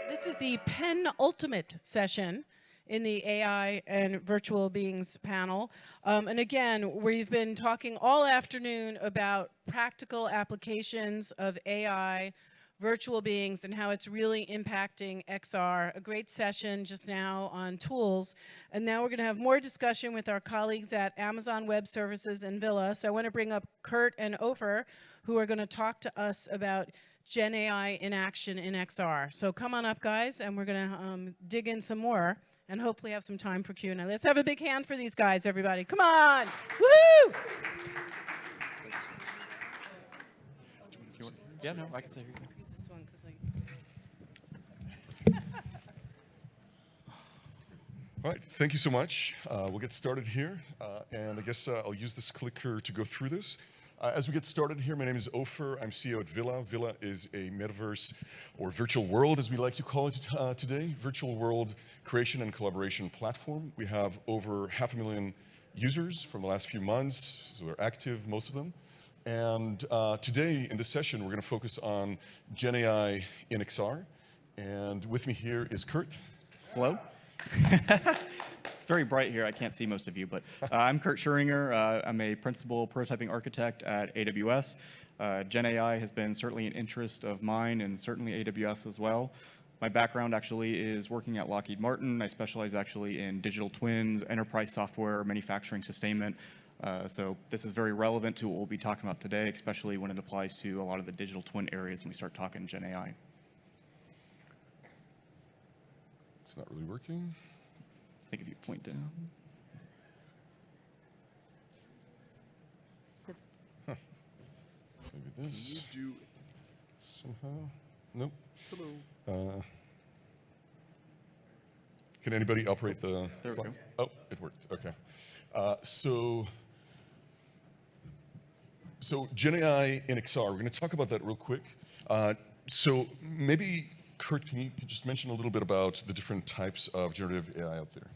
This is the penultimate session in the AI and virtual beings panel. And again, we've been talking all afternoon about practical applications of AI, virtual beings, and how it's really impacting XR. A great session just now on tools. And now we're going to have more discussion with our colleagues at Amazon Web Services and Villa. So I want to bring up Kurt and Ofer, who are going to talk to us about Genai in action in XR. So come on up, guys, and we're going to dig in some more and hopefully have some time for Q&A. Let's have a big hand for these guys, everybody. Come on. Woo! Yeah, no, I can say here. All right, thank you so much. We'll get started here, and I guess I'll use this clicker to go through this. As we get started here, my name is Ofer. I'm CEO at Villa. Villa is a metaverse, or virtual world, as we like to call it today, virtual world creation and collaboration platform. We have over 500,000 users from the last few months, so they're active, most of them. And today, in this session, we're going to focus on Genai in XR. And with me here is Kurt. Hello. It's very bright here. I can't see most of you, but I'm Kurt Scheuringer. I'm a principal prototyping architect at AWS. GenAI has been certainly an interest of mine and certainly AWS as well. My background actually is working at Lockheed Martin. I specialize actually in digital twins, enterprise software, manufacturing sustainment. So this is very relevant to what we'll be talking about today, especially when it applies to a lot of the digital twin areas when we start talking GenAI. It's not really working. I think if you point down. Huh. Maybe this. Can you do somehow? Nope. Hello. Can anybody operate the slide? Oh, it worked. Okay. So GenAI in XR, we're going to talk about that real quick. So maybe, Kurt, can you just mention a little bit about the different types of generative AI out there?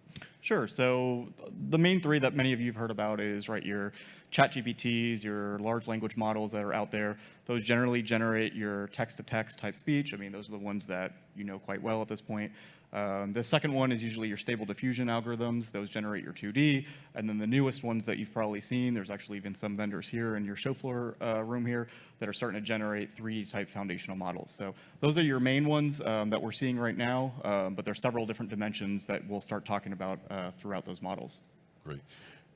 Sure. So the main three that many of you have heard about is, right, your ChatGPTs, your large language models that are out there. Those generally generate your text-to-text type speech. I mean, those are the ones that you know quite well at this point. The second one is usually your stable diffusion algorithms. Those generate your 2D. And then the newest ones that you've probably seen, there's actually even some vendors here in your show floor room here that are starting to generate 3D type foundational models. So those are your main ones that we're seeing right now, but there's several different dimensions that we'll start talking about throughout those models. Great.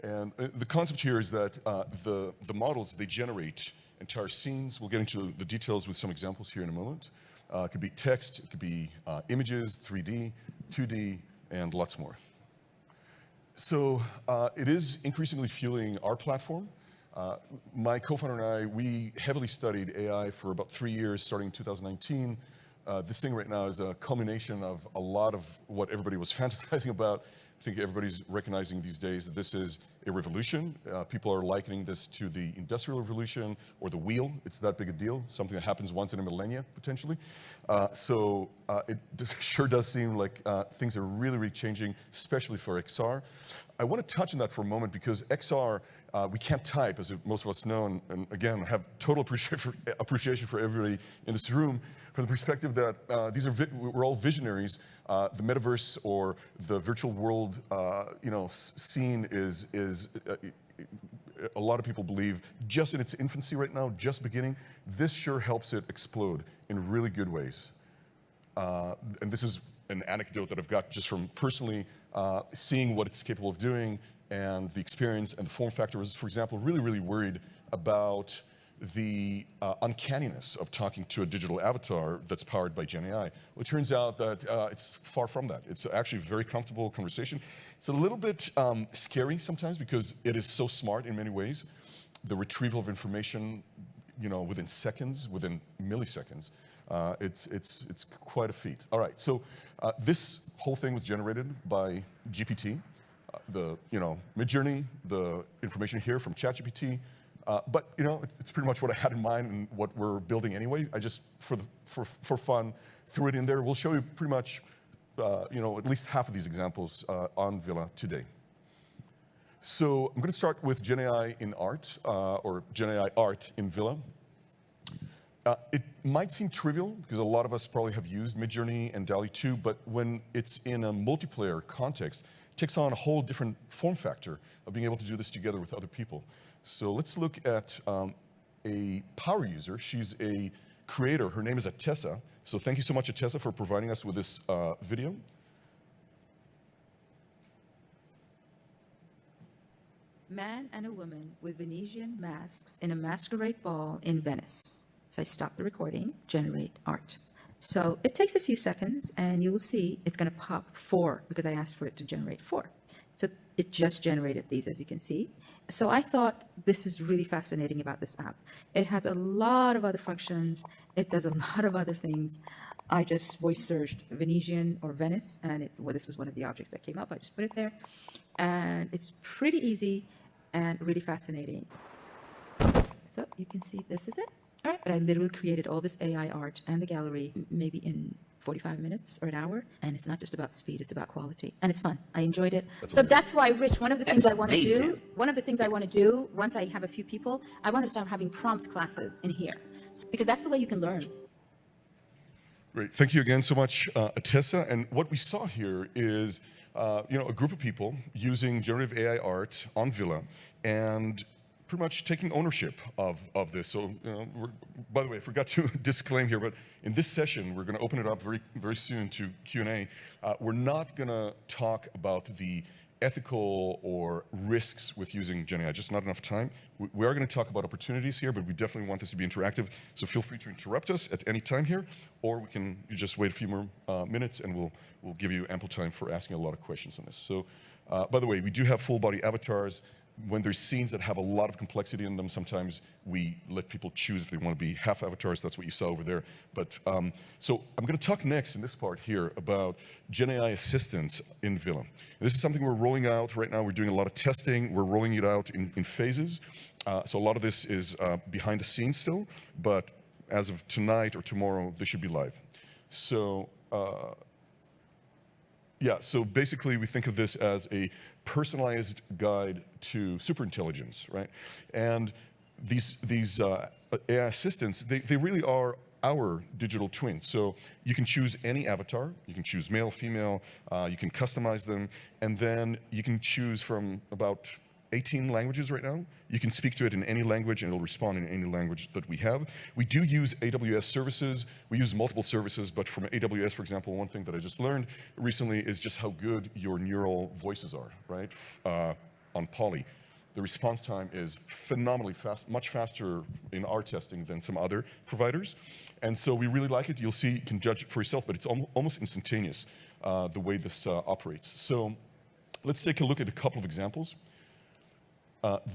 And the concept here is that the models, they generate entire scenes. We'll get into the details with some examples here in a moment. It could be text, it could be images, 3D, 2D, and lots more. So it is increasingly fueling our platform. My co-founder and I, we heavily studied AI for about 3 years, starting in 2019. This thing right now is a culmination of a lot of what everybody was fantasizing about. I think everybody's recognizing these days that this is a revolution. People are likening this to the Industrial Revolution or the wheel. It's that big a deal, something that happens once in a millennia, potentially. So it sure does seem like things are really, really changing, especially for XR. I want to touch on that for a moment because XR, we can't type, as most of us know, and again, have total appreciation for everybody in this room from the perspective that we're all visionaries. The metaverse or the virtual world, scene is a lot of people believe just in its infancy right now, just beginning. This sure helps it explode in really good ways. And this is an anecdote that I've got just from personally seeing what it's capable of doing and the experience and the form factor. Was, for example, really, really worried about the uncanniness of talking to a digital avatar that's powered by GenAI. Well, it turns out that it's far from that. It's actually a very comfortable conversation. It's a little bit scary sometimes because it is so smart in many ways. The retrieval of information, within seconds, within milliseconds, it's quite a feat. All right, so this whole thing was generated by GPT, the Midjourney, the information here from ChatGPT. But it's pretty much what I had in mind and what we're building anyway. I just, for fun, threw it in there. We'll show you pretty much, at least half of these examples on Villa today. So I'm going to start with GenAI in art, or GenAI art in Villa. It might seem trivial because a lot of us probably have used Midjourney and DALL-E 2, but when it's in a multiplayer context, it takes on a whole different form factor of being able to do this together with other people. So let's look at a power user. She's a creator. Her name is Atessa. So thank you so much, Atessa, for providing us with this video. Man and a woman with Venetian masks in a masquerade ball in Venice. So I stop the recording, generate art. So it takes a few seconds and you will see it's going to pop 4 because I asked for it to generate 4. So it just generated these, as you can see. So I thought this is really fascinating about this app. It has a lot of other functions. It does a lot of other things. I just voice searched Venetian or Venice, and this was one of the objects that came up. I just put it there. And it's pretty easy and really fascinating. So you can see this is it. All right, but I literally created all this AI art and the gallery maybe in 45 minutes or an hour. And it's not just about speed, it's about quality. And it's fun. I enjoyed it. That's why, Rich, one of the things I want to do, once I have a few people, I want to start having prompt classes in here. Because that's the way you can learn. Great. Thank you again so much, Atessa. And what we saw here is a group of people using generative AI art on Villa and pretty much taking ownership of this. So, by the way, I forgot to disclaim here, but in this session, we're going to open it up very, very soon to Q&A. We're not going to talk about the ethical or risks with using Genai, just not enough time. We are going to talk about opportunities here, but we definitely want this to be interactive. So feel free to interrupt us at any time here, or we can just wait a few more minutes and we'll give you ample time for asking a lot of questions on this. So, by the way, we do have full body avatars. When there's scenes that have a lot of complexity in them, sometimes we let people choose if they want to be half avatars. That's what you saw over there. But so I'm going to talk next in this part here about GenAI assistance in Villa. And this is something we're rolling out right now. We're doing a lot of testing. We're rolling it out in phases. So a lot of this is behind the scenes still, but as of tonight or tomorrow, this should be live. So yeah, so basically we think of this as a personalized guide to superintelligence, right? And these AI assistants, they really are our digital twins. So you can choose any avatar, you can choose male, female, you can customize them, and then you can choose from about 18 languages right now. You can speak to it in any language and it'll respond in any language that we have. We do use AWS services. We use multiple services, but from AWS, for example, one thing that I just learned recently is just how good your neural voices are, right? On Poly. The response time is phenomenally fast, much faster in our testing than some other providers. And so we really like it. You'll see, you can judge it for yourself, but it's almost instantaneous, the way this operates. So let's take a look at a couple of examples.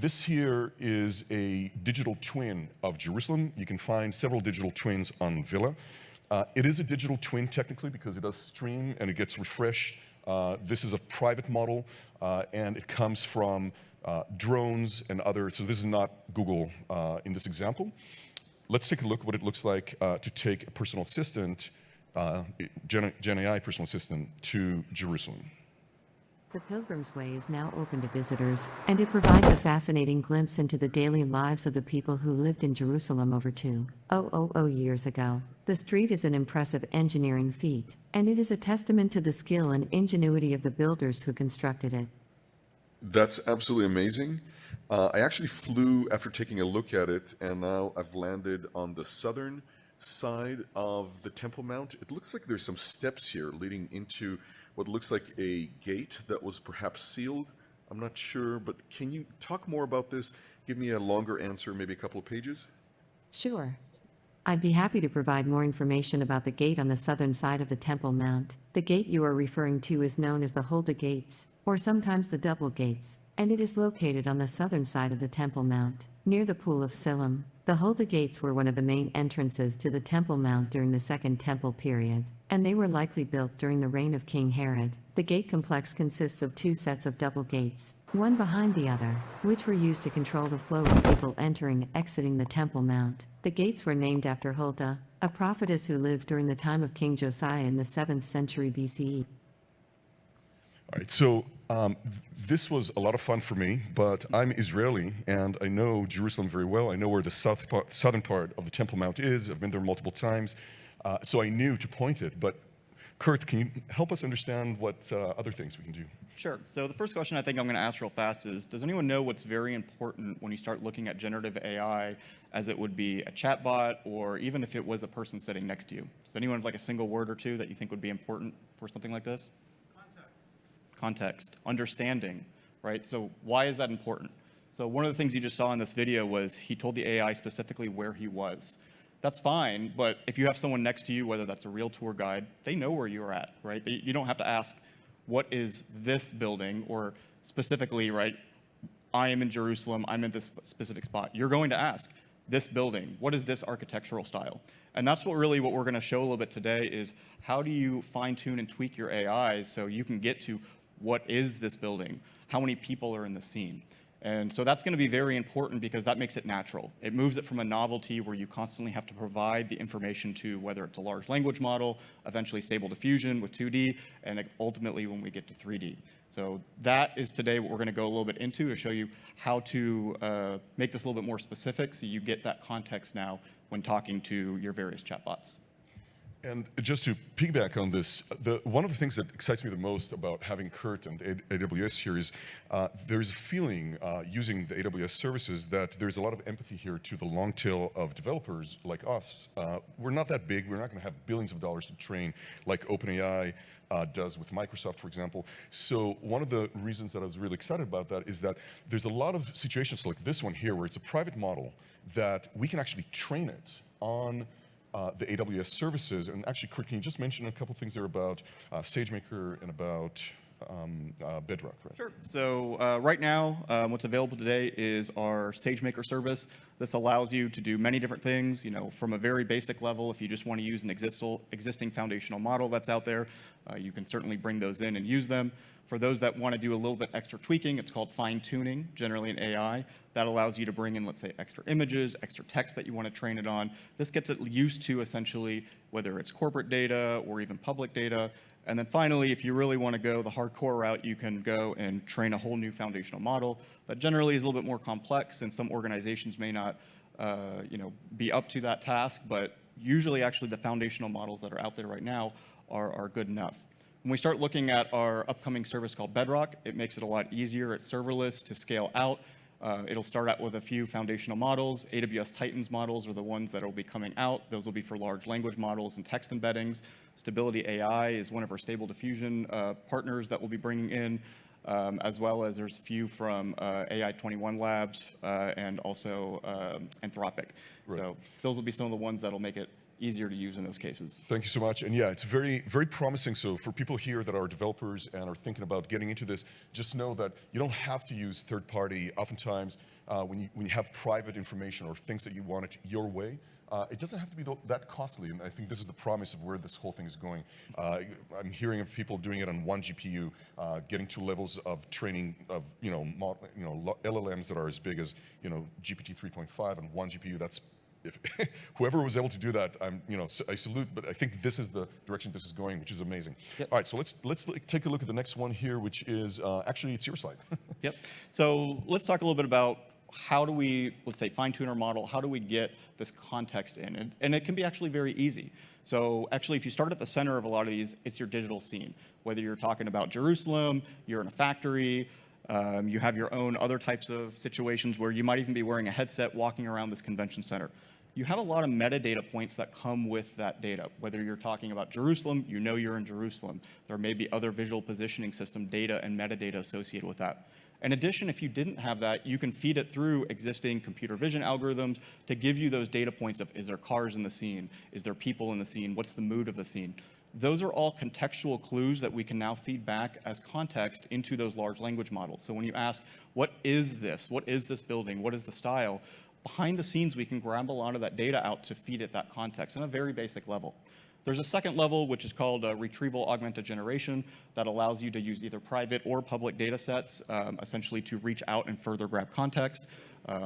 This here is a digital twin of Jerusalem. You can find several digital twins on Villa. It is a digital twin technically because it does stream and it gets refreshed. This is a private model and it comes from drones and other, so this is not Google in this example. Let's take a look at what it looks like to take a personal assistant, GenAI personal assistant to Jerusalem. The Pilgrim's Way is now open to visitors, and it provides a fascinating glimpse into the daily lives of the people who lived in Jerusalem over 2,000 years ago. The street is an impressive engineering feat, and it is a testament to the skill and ingenuity of the builders who constructed it. That's absolutely amazing. I actually flew after taking a look at it, and now I've landed on the southern side of the Temple Mount. It looks like there's some steps here leading into what looks like a gate that was perhaps sealed. I'm not sure, but can you talk more about this? Give me a longer answer, maybe a couple of pages? Sure. I'd be happy to provide more information about the gate on the southern side of the Temple Mount. The gate you are referring to is known as the Hulda Gates, or sometimes the Double Gates, and it is located on the southern side of the Temple Mount, near the Pool of Siloam. The Hulda Gates were one of the main entrances to the Temple Mount during the Second Temple period, and they were likely built during the reign of King Herod. The gate complex consists of 2 sets of double gates, one behind the other, which were used to control the flow of people entering and exiting the Temple Mount. The gates were named after Huldah, a prophetess who lived during the time of King Josiah in the 7th century BCE. All right, so This was a lot of fun for me, but I'm Israeli and I know Jerusalem very well. I know where the southern part of the Temple Mount is. I've been there multiple times, so I knew to point it. But Kurt, can you help us understand what other things we can do? Sure. So the first question I think I'm going to ask real fast is, does anyone know what's very important when you start looking at generative AI as it would be a chatbot or even if it was a person sitting next to you? Does anyone have like a single word or two that you think would be important for something like this? Context, understanding, right? So why is that important? So one of the things you just saw in this video was he told the AI specifically where he was. That's fine, but if you have someone next to you, whether that's a real tour guide, they know where you're at, right? You don't have to ask, what is this building? Or specifically, right, I am in Jerusalem, I'm in this specific spot. You're going to ask, this building, what is this architectural style? And that's what we're going to show a little bit today is how do you fine tune and tweak your AIs so you can get to what is this building? How many people are in the scene? And so that's going to be very important because that makes it natural. It moves it from a novelty where you constantly have to provide the information to whether it's a large language model, eventually stable diffusion with 2D, and ultimately when we get to 3D. So that is today what we're going to go a little bit into to show you how to make this a little bit more specific so you get that context now when talking to your various chatbots. And just to piggyback on this, one of the things that excites me the most about having Kurt and AWS here is there's a feeling using the AWS services that there's a lot of empathy here to the long tail of developers like us. We're not that big. We're not going to have billions of dollars to train like OpenAI does with Microsoft, for example. So one of the reasons that I was really excited about that is that there's a lot of situations like this one here where it's a private model that we can actually train it on the AWS services. And actually, Kurt, can you just mention a couple things there about SageMaker and about Bedrock, right? Sure. So right now, what's available today is our SageMaker service. This allows you to do many different things, you know, from a very basic level. If you just want to use an existing foundational model that's out there, you can certainly bring those in and use them. For those that want to do a little bit extra tweaking, it's called fine tuning, generally in AI. That allows you to bring in, let's say, extra images, extra text that you want to train it on. This gets it used to essentially whether it's corporate data or even public data. And then finally, if you really want to go the hardcore route, you can go and train a whole new foundational model that generally is a little bit more complex, and some organizations may not be up to that task, but usually actually the foundational models that are out there right now are good enough. When we start looking at our upcoming service called Bedrock, it makes it a lot easier. It's serverless to scale out. It'll start out with a few foundational models. AWS Titans models are the ones that will be coming out. Those will be for large language models and text embeddings. Stability AI is one of our stable diffusion partners that we'll be bringing in, as well as there's a few from AI 21 Labs and also Anthropic. Right. So those will be some of the ones that will make it easier to use in those cases. Thank you so much. And yeah, it's very, very promising. So for people here that are developers and are thinking about getting into this, just know that you don't have to use third party. Oftentimes, when you have private information or things that you want it your way, it doesn't have to be that costly. And I think this is the promise of where this whole thing is going. I'm hearing of people doing it on one GPU, getting to levels of training of LLMs that are as big as GPT 3.5 and one GPU. That's if whoever was able to do that, I salute. But I think this is the direction this is going, which is amazing. Yep. All right, so let's take a look at the next one here, which is actually it's your slide. Yep. So let's talk a little bit about how do we, let's say, fine-tune our model. How do we get this context in? And it can be actually very easy. So actually, if you start at the center of a lot of these, it's your digital scene. Whether you're talking about Jerusalem, you're in a factory, you have your own other types of situations where you might even be wearing a headset walking around this convention center. You have a lot of metadata points that come with that data. Whether you're talking about Jerusalem, you know you're in Jerusalem. There may be other visual positioning system data and metadata associated with that. In addition, if you didn't have that, you can feed it through existing computer vision algorithms to give you those data points of, is there cars in the scene? Is there people in the scene? What's the mood of the scene? Those are all contextual clues that we can now feed back as context into those large language models. So when you ask, what is this? What is this building? What is the style? Behind the scenes, we can grab a lot of that data out to feed it that context on a very basic level. There's a second level, which is called retrieval augmented generation, that allows you to use either private or public data sets, essentially to reach out and further grab context.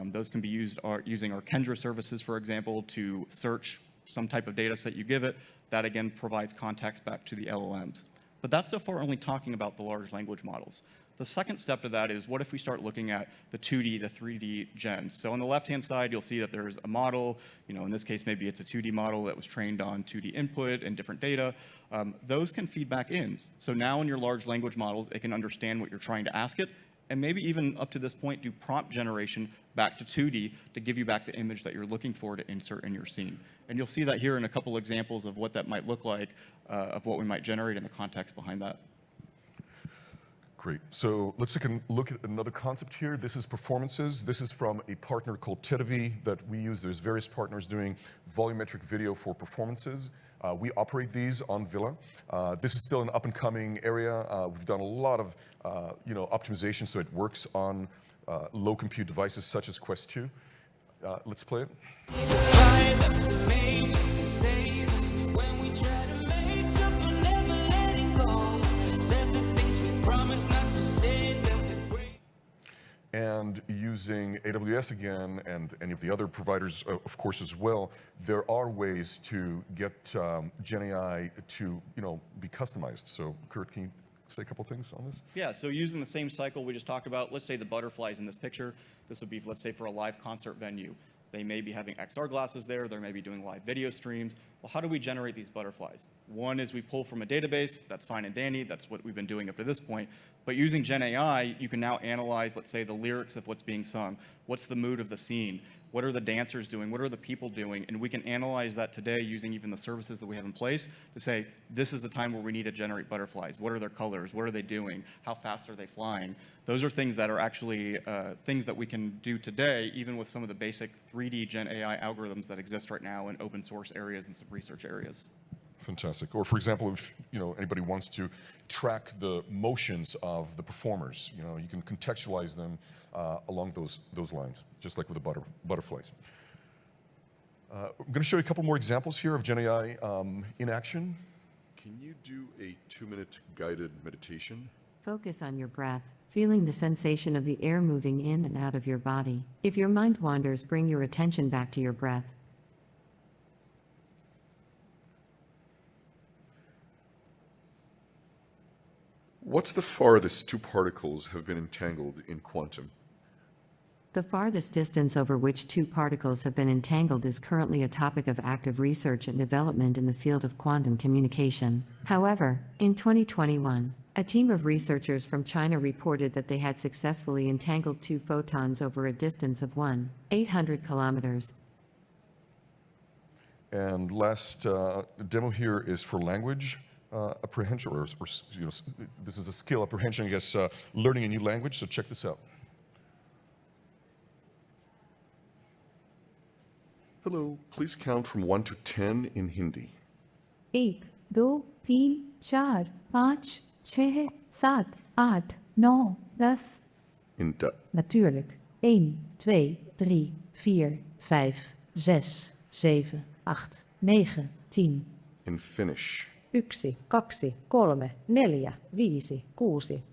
Those can be used using our Kendra services, for example, to search some type of data set you give it. That, again, provides context back to the LLMs. But that's so far only talking about the large language models. The second step to that is, what if we start looking at the 2D, the 3D gens? So on the left-hand side, you'll see that there's a model. In this case, maybe it's a 2D model that was trained on 2D input and different data. Those can feed back in. So now in your large language models, it can understand what you're trying to ask it, and maybe even up to this point, do prompt generation back to 2D to give you back the image that you're looking for to insert in your scene. And you'll see that here in a couple examples of what that might look like, of what we might generate and the context behind that. Great. So let's take a look at another concept here. This is performances. This is from a partner called Tedavi that we use. There's various partners doing volumetric video for performances. We operate these on Villa. This is still an up-and-coming area. We've done a lot of optimization so it works on low compute devices such as Quest 2. Let's play it. And using AWS again, and any of the other providers, of course, as well, there are ways to get Genai to, be customized. So, Kurt, can you say a couple things on this? Yeah, so using the same cycle we just talked about, let's say the butterflies in this picture, this would be, let's say, for a live concert venue. They may be having XR glasses there, they may be doing live video streams. Well, how do we generate these butterflies? One is we pull from a database, that's fine and dandy, that's what we've been doing up to this point. But using Genai, you can now analyze, let's say, the lyrics of what's being sung. What's the mood of the scene? What are the dancers doing? What are the people doing? And we can analyze that today using even the services that we have in place to say, this is the time where we need to generate butterflies. What are their colors? What are they doing? How fast are they flying? Those are things that are actually things that we can do today, even with some of the basic 3D Gen AI algorithms that exist right now in open source areas and some research areas. Fantastic. Or for example, if anybody wants to track the motions of the performers, you can contextualize them along those lines, just like with the butterflies. I'm going to show you a couple more examples here of GenAI in action. Can you do a 2-minute guided meditation? Focus on your breath, feeling the sensation of the air moving in and out of your body. If your mind wanders, bring your attention back to your breath. What's the farthest two particles have been entangled in quantum? The farthest distance over which two particles have been entangled is currently a topic of active research and development in the field of quantum communication. However, in 2021, a team of researchers from China reported that they had successfully entangled two photons over a distance of 1,800 kilometers. And last demo here is for language apprehension, or this is a skill apprehension, I guess, learning a new language. So check this out. Hello, please count from 1 to 10 in Hindi. 1, 2, 3, 4, 5, 6, 7, 8, 9, 10. In Dutch. Natuurlijk. 1, 2, 3, 4, 5, 6, 7, 8, 9, 10. In Finnish. 1, 2, 3, 4, 5,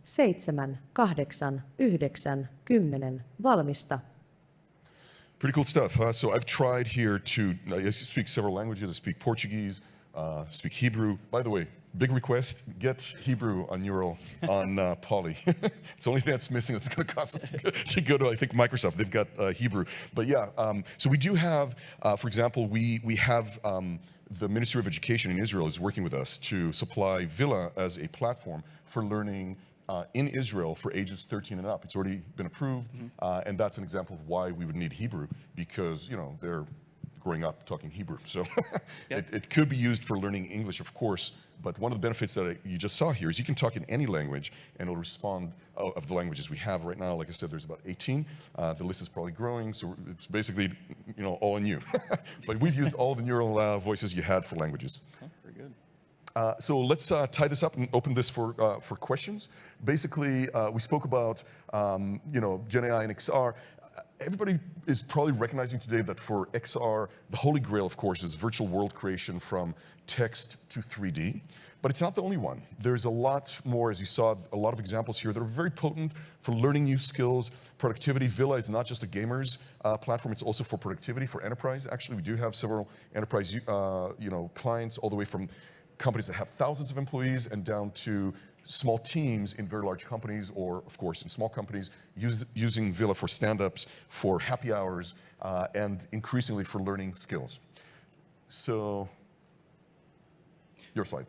6, 7, 8, 9, 10. Valmista. Pretty cool stuff, huh? So I've tried here to, I speak several languages. I speak Portuguese, speak Hebrew. By the way, big request, get Hebrew on Neural on Poly. It's the only thing that's missing that's going to cost us to go to, I think, Microsoft. They've got Hebrew. But yeah, so we do have, for example, we have the Ministry of Education in Israel is working with us to supply Villa as a platform for learning in Israel for ages 13 and up. It's already been approved, and that's an example of why we would need Hebrew, because they're growing up talking Hebrew. So it could be used for learning English, of course, but one of the benefits that you just saw here is you can talk in any language and it'll respond of the languages we have right now. Like I said, there's about 18. The list is probably growing, so it's basically all on you. But we've used all the neural voices you had for languages. Oh, very good. So let's tie this up and open this for questions. Basically, we spoke about GenAI and XR. Everybody is probably recognizing today that for XR, the holy grail, of course, is virtual world creation from text to 3D. But it's not the only one. There's a lot more, as you saw, a lot of examples here that are very potent for learning new skills, productivity. Villa is not just a gamers platform, it's also for productivity, for enterprise. Actually, we do have several enterprise clients all the way from companies that have thousands of employees and down to small teams in very large companies, or of course in small companies, using Villa for stand-ups, for happy hours, and increasingly for learning skills. So, your slide.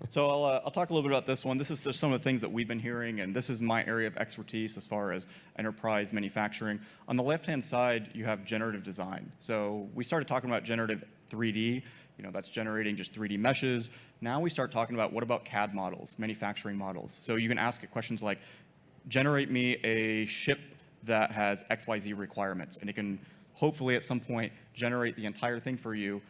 So I'll talk a little bit about this one. This is some of the things that we've been hearing, and this is my area of expertise as far as enterprise manufacturing. On the left-hand side, you have generative design. So we started talking about generative 3D. That's generating just 3D meshes. Now we start talking about, what about CAD models, manufacturing models? So you can ask it questions like, generate me a ship that has XYZ requirements, and it can hopefully at some point generate the entire thing for you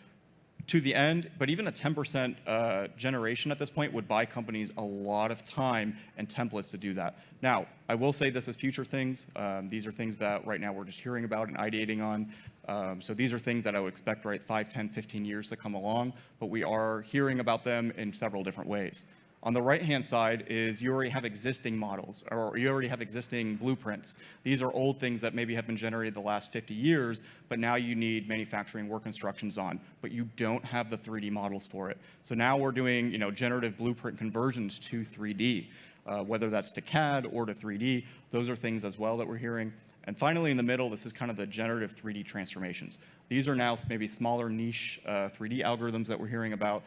to the end. But even a 10% generation at this point would buy companies a lot of time and templates to do that. Now, I will say this is future things. These are things that right now we're just hearing about and ideating on. So these are things that I would expect, right, 5, 10, 15 years to come along, but we are hearing about them in several different ways. On the right-hand side is you already have existing models, or you already have existing blueprints. These are old things that maybe have been generated the last 50 years, but now you need manufacturing work instructions on, but you don't have the 3D models for it. So now we're doing, generative blueprint conversions to 3D, whether that's to CAD or to 3D. Those are things as well that we're hearing. And finally, in the middle, this is kind of the generative 3D transformations. These are now maybe smaller niche 3D algorithms that we're hearing about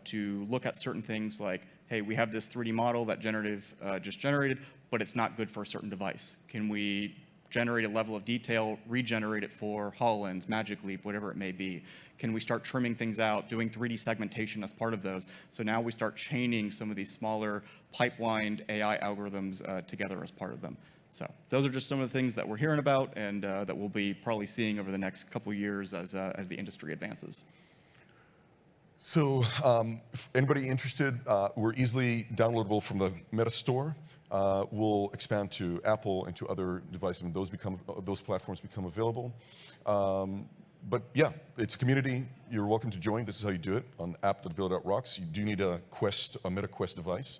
to look at certain things like, hey, we have this 3D model that generative just generated, but it's not good for a certain device. Can we generate a level of detail, regenerate it for HoloLens, Magic Leap, whatever it may be? Can we start trimming things out, doing 3D segmentation as part of those? So now we start chaining some of these smaller pipelined AI algorithms together as part of them. So those are just some of the things that we're hearing about and that we'll be probably seeing over the next couple of years as the industry advances. So if anybody interested, we're easily downloadable from the Meta Store. We'll expand to Apple and to other devices when those platforms become available. But yeah, it's a community. You're welcome to join. This is how you do it on app.villa.rocks. You do need a Meta Quest device.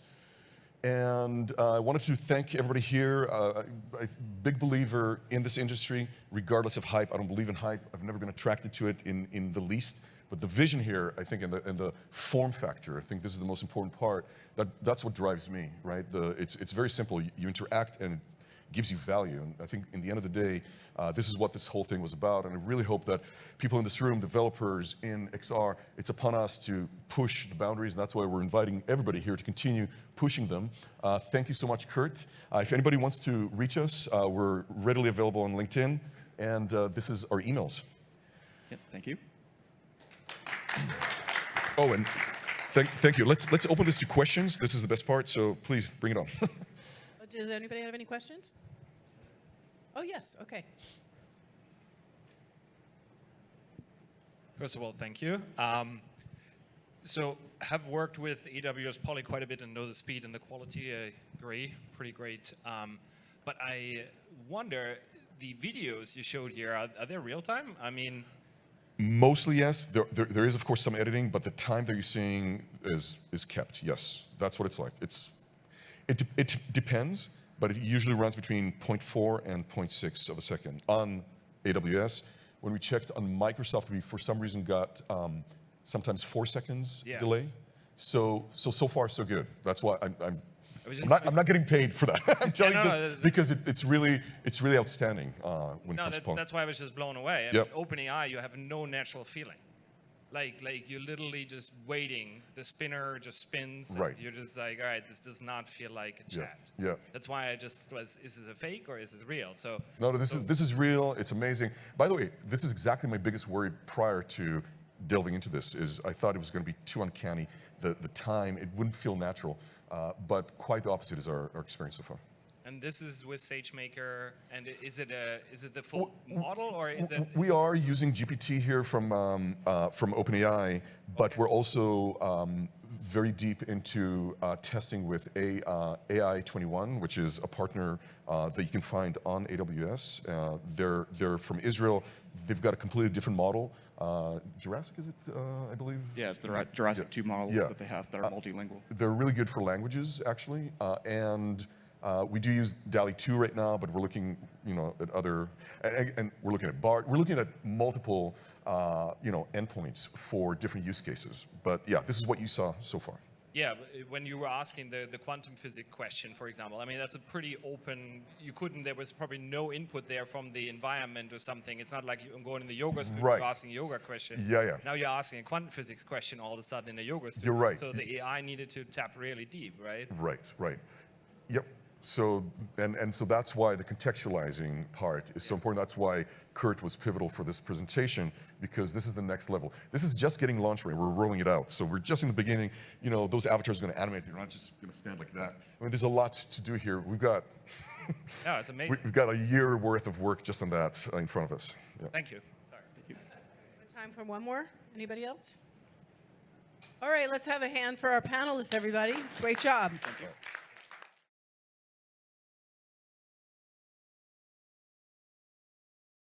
And I wanted to thank everybody here. I'm a big believer in this industry, regardless of hype. I don't believe in hype. I've never been attracted to it in the least. But the vision here, I think, and the form factor, I think this is the most important part. That's what drives me, right? It's very simple. You interact and it gives you value. And I think in the end of the day, this is what this whole thing was about. And I really hope that people in this room, developers in XR, it's upon us to push the boundaries. And that's why we're inviting everybody here to continue pushing them. Thank you so much, Kurt. If anybody wants to reach us, we're readily available on LinkedIn. And this is our emails. Yep, thank you. Oh, and thank you. Let's open this to questions. This is the best part, so please bring it on. Does anybody have any questions? Oh, yes, okay. First of all, thank you. So have worked with AWS Poly quite a bit and know the speed and the quality. I agree, pretty great. But I wonder, the videos you showed here, are they real time? I mean, mostly yes. There is of course some editing, but the time that you're seeing is kept. Yes, that's what it's like. It depends, but it usually runs between 0.4 and 0.6 of a second on AWS. When we checked on Microsoft, we for some reason got sometimes 4 seconds delay. So far so good. That's why I'm not getting paid for that. I'm telling you this because it's really outstanding when it comes to Poly. That's why I was just blown away. I mean, OpenAI, you have no natural feeling. Like you're literally just waiting. The spinner just spins. Right. And you're just like, all right, this does not feel like a chat. Yeah. That's why I just was, is this a fake or is this real? So no, this is real. It's amazing. By the way, this is exactly my biggest worry prior to delving into this. Is I thought it was going to be too uncanny. The time, it wouldn't feel natural. But quite the opposite is our experience so far. And this is with SageMaker, and is it the full model, or is it? We are using GPT here from OpenAI, but we're also very deep into testing with AI21, which is a partner that you can find on AWS. They're from Israel. They've got a completely different model. Jurassic, is it, I believe? Yeah, it's the Jurassic 2 models that they have that are multilingual. They're really good for languages, actually. And we do use DALL-E 2 right now, but we're looking, at other, and we're looking at BART. We're looking at multiple, endpoints for different use cases. But yeah, this is what you saw so far. Yeah, when you were asking the quantum physics question, for example, I mean, that's a pretty open, there was probably no input there from the environment or something. It's not like I'm going in the yoga studio, Right. you're asking a yoga question. Yeah. Now you're asking a quantum physics question all of a sudden in a yoga studio. You're right. So the AI needed to tap really deep, right? Right. Yep. So, and so that's why the contextualizing part is so important. That's why Kurt was pivotal for this presentation, because this is the next level. This is just getting launched right. We're rolling it out. So we're just in the beginning. You know, those avatars are going to animate. They're not just going to stand like that. I mean, there's a lot to do here. We've got, Yeah, it's amazing. we've got a year worth of work just on that in front of us. Yeah. Thank you. Sorry. Time for one more? Anybody else? All right, let's have a hand for our panelists, everybody. Great job. Thank you.